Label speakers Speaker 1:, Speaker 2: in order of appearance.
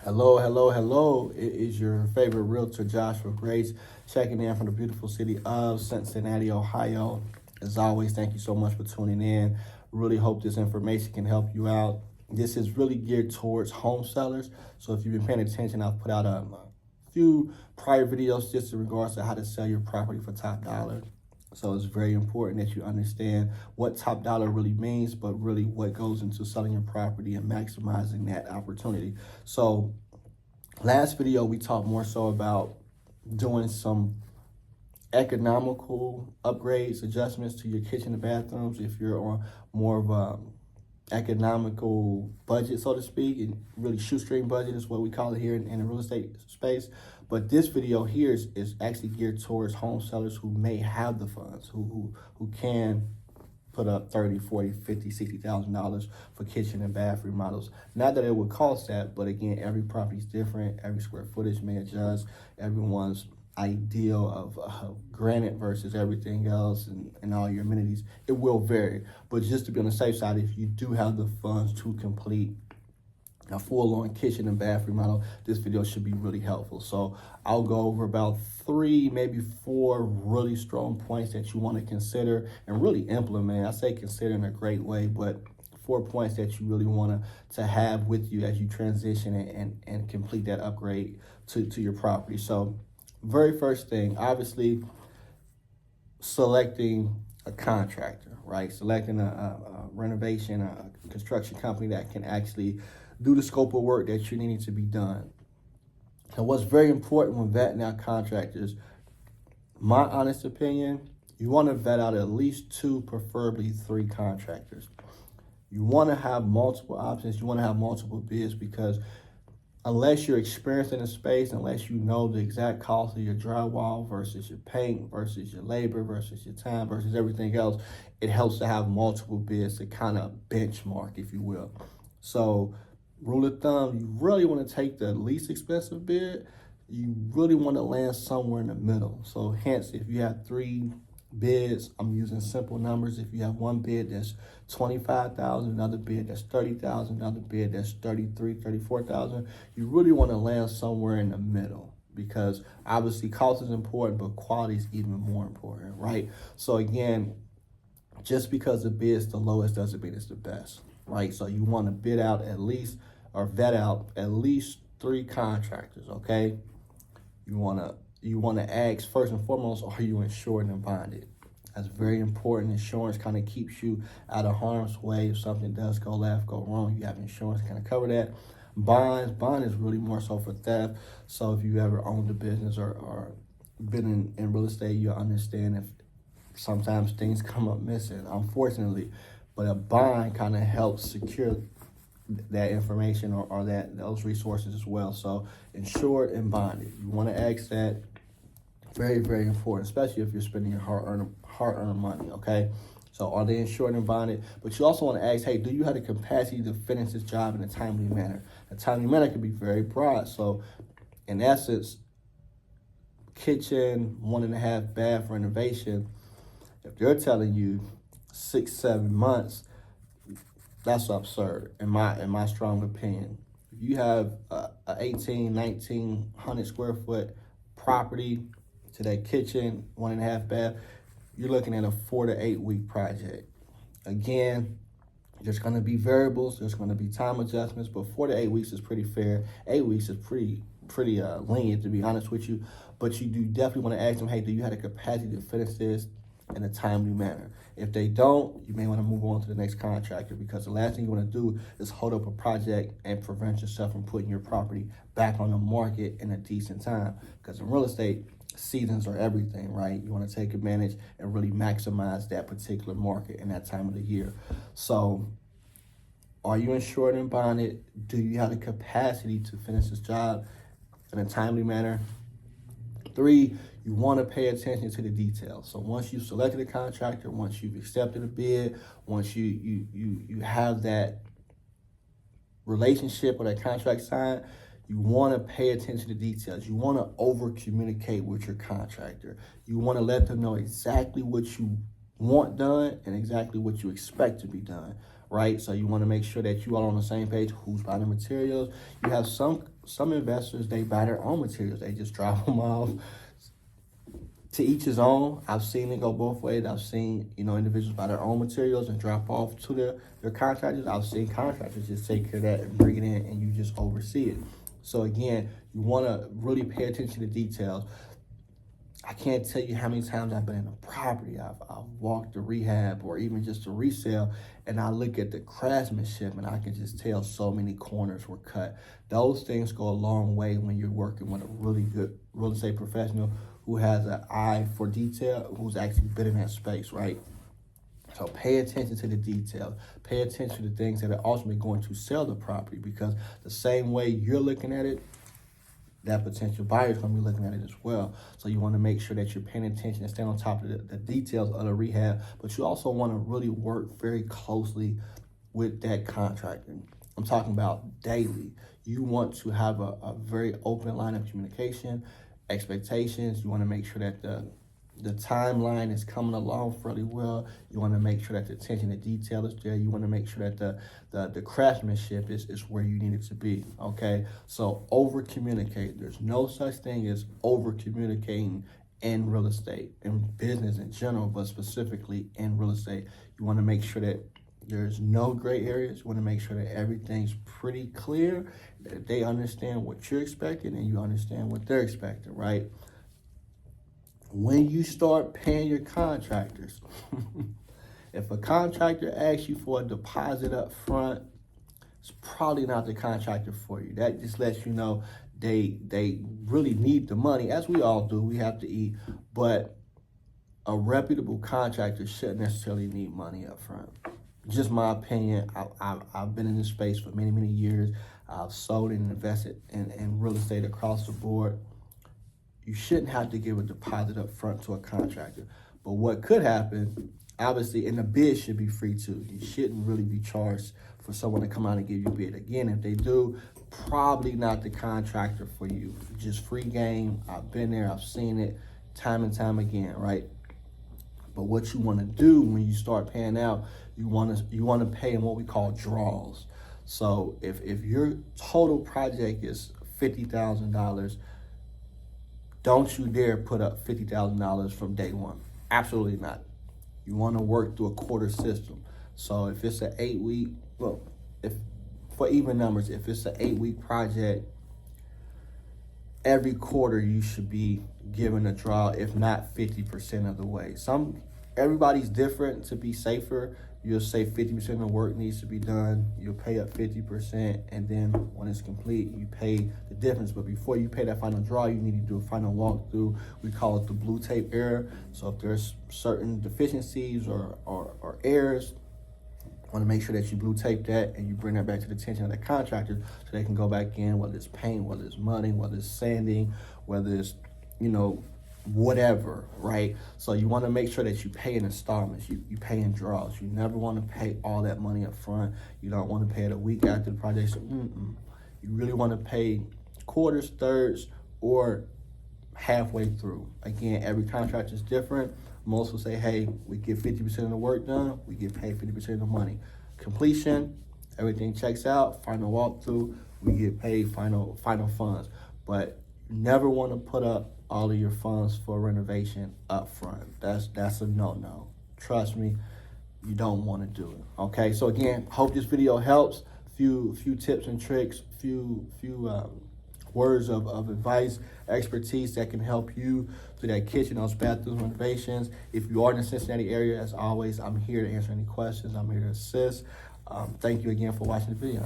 Speaker 1: Hello, hello, hello. It is your favorite realtor, Joshua Grace, checking in from the beautiful city of Cincinnati, Ohio. As always, thank you so much for tuning in. Really hope this information can help you out. This is really geared towards home sellers. So if you've been paying attention, I've put out a few prior videos just in regards to how to sell your property for top dollar. So it's very important that you understand what top dollar really means, but really what goes into selling your property and maximizing that opportunity. So last video, we talked more so about doing some economical upgrades, adjustments to your kitchen and bathrooms if you're on more of a economical budget, so to speak, and really shoestring budget is what we call it here in the real estate space. But this video here is actually geared towards home sellers who may have the funds, who can put up 30, 40, 50, $60,000 for kitchen and bath remodels. Not that it would cost that, but again, every property is different. Every square footage may adjust. Everyone's ideal of granite versus everything else and all your amenities, it will vary. But just to be on the safe side, if you do have the funds to complete a full-on kitchen and bath remodel, this video should be really helpful. So I'll go over about 3, maybe 4 really strong points that you want to consider and really implement. I say consider in a great way, but 4 points that you really want to have with you as you transition and complete that upgrade to your property. So very first thing, obviously, selecting a contractor, right? Selecting a renovation, a construction company that can actually do the scope of work that you need to be done. And what's very important when vetting out contractors, my honest opinion, you want to vet out at least 2, preferably 3 contractors. You want to have multiple options. You want to have multiple bids because unless you're experienced in the space, unless you know the exact cost of your drywall versus your paint versus your labor versus your time versus everything else, it helps to have multiple bids to kind of benchmark, if you will. So rule of thumb, you really want to take the least expensive bid. You really want to land somewhere in the middle. So hence, if you have 3 bids, I'm using simple numbers. If you have one bid that's $25,000, another bid that's $30,000, another bid that's $33,000, $34,000, you really want to land somewhere in the middle because obviously cost is important, but quality is even more important, right? So again, just because the bid is the lowest doesn't mean it's the best, right? So you want to bid out at least or vet out at least 3 contractors, okay? You want to ask first and foremost, are you insured and bonded? That's very important. Insurance kind of keeps you out of harm's way. If something does go left, go wrong, you have insurance to kind of cover that. Bond is really more so for theft. So if you ever owned a business or been in real estate, you'll understand if sometimes things come up missing, unfortunately. But a bond kind of helps secure that information or those resources as well. So insured and bonded. You want to ask that. Very, very important, especially if you're spending your hard-earned money, okay? So are they insured and bonded? But you also want to ask, hey, do you have the capacity to finish this job in a timely manner? A timely manner can be very broad. So in essence, kitchen, 1.5 bath renovation, if they're telling you 6, 7 months, that's absurd in my strong opinion. If you have a 1,900 square foot property to that kitchen, 1.5 bath, you're looking at a 4 to 8 week project. Again, there's going to be variables, there's going to be time adjustments, but 4 to 8 weeks is pretty fair. 8 weeks is pretty lenient, to be honest with you. But you do definitely want to ask them, hey, do you have the capacity to finish this in a timely manner? If they don't, you may want to move on to the next contractor because the last thing you want to do is hold up a project and prevent yourself from putting your property back on the market in a decent time. Because in real estate, seasons are everything, right? You want to take advantage and really maximize that particular market in that time of the year. So are you insured and bonded? Do you have the capacity to finish this job in a timely manner? 3, you want to pay attention to the details. So once you've selected a contractor, once you've accepted a bid, once you have that relationship or that contract signed, you want to pay attention to details. You want to over communicate with your contractor. You want to let them know exactly what you want done and exactly what you expect to be done, right? So you want to make sure that you all on the same page. Who's buying the materials? You have some investors, they buy their own materials. They just drop them off. To each his own. I've seen it go both ways. I've seen, individuals buy their own materials and drop off to their contractors. I've seen contractors just take care of that and bring it in and you just oversee it. So again, you want to really pay attention to details. I can't tell you how many times I've been in a property. I've walked the rehab or even just a resale, and I look at the craftsmanship and I can just tell so many corners were cut. Those things go a long way when you're working with a really good real estate professional who has an eye for detail, who's actually been in that space, right? So pay attention to the details. Pay attention to things that are ultimately going to sell the property, because the same way you're looking at it, that potential buyer is going to be looking at it as well. So you want to make sure that you're paying attention and staying on top of the details of the rehab, but you also want to really work very closely with that contractor. I'm talking about daily. You want to have a very open line of communication, expectations. You want to make sure that the timeline is coming along fairly well. You want to make sure that the attention to detail is there. You want to make sure that the craftsmanship is where you need it to be, okay? So over communicate. There's no such thing as over communicating in real estate, in business in general, but specifically in real estate. You want to make sure that there's no gray areas. You want to make sure that everything's pretty clear, that they understand what you're expecting and you understand what they're expecting, right? When you start paying your contractors, if a contractor asks you for a deposit up front, it's probably not the contractor for you. That just lets you know they really need the money, as we all do. We have to eat, but a reputable contractor shouldn't necessarily need money up front. Just my opinion. I've been in this space for many, many years. I've sold and invested in real estate across the board. You shouldn't have to give a deposit up front to a contractor. But what could happen, obviously, and the bid should be free too. You shouldn't really be charged for someone to come out and give you a bid. Again, if they do, probably not the contractor for you. Just free game. I've been there. I've seen it time and time again, right? But what you want to do when you start paying out, you want to pay in what we call draws. So if your total project is $50,000, don't you dare put up $50,000 from day one. Absolutely not. You want to work through a quarter system. So if it's an 8-week, for even numbers, if it's an 8-week project, every quarter you should be given a draw, if not 50% of the way. Everybody's different. To be safer, you'll say 50% of the work needs to be done. You'll pay up 50%, and then when it's complete, you pay the difference. But before you pay that final draw, you need to do a final walkthrough. We call it the blue tape error. So if there's certain deficiencies or errors, want to make sure that you blue tape that and you bring that back to the attention of the contractor so they can go back in, whether it's paint, whether it's mudding, whether it's sanding, whether it's, whatever, right? So you want to make sure that you pay in installments, you pay in draws. You never want to pay all that money up front. You don't want to pay it a week after the project. So, you really want to pay quarters, thirds, or halfway through. Again, every contract is different. Most will say, hey, we get 50% of the work done, we get paid 50% of the money. Completion, everything checks out, final walkthrough, we get paid final funds. But you never want to put up all of your funds for renovation up front. That's a no-no. Trust me, you don't want to do it. Okay, so again, hope this video helps. Few tips and tricks, few words of advice, expertise that can help you through that kitchen, those bathroom renovations. If you are in the Cincinnati area, as always, I'm here to answer any questions. I'm here to assist. Thank you again for watching the video.